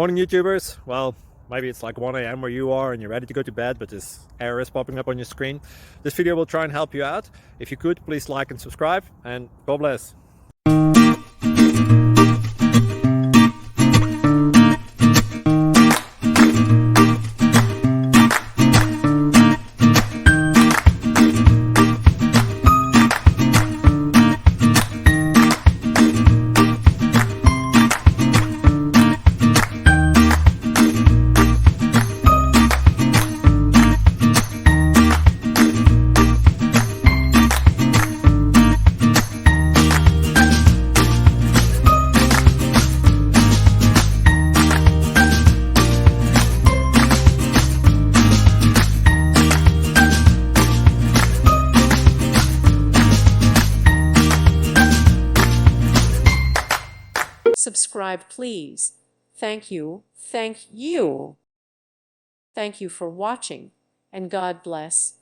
Morning YouTubers. Well, maybe it's like 1 a.m. where you are and you're ready to go to bed, but this error is popping up on your screen. This video will try and help you out. If you could, please like and subscribe, and God bless. Subscribe, please. Thank you. Thank you. Thank you for watching, and God bless.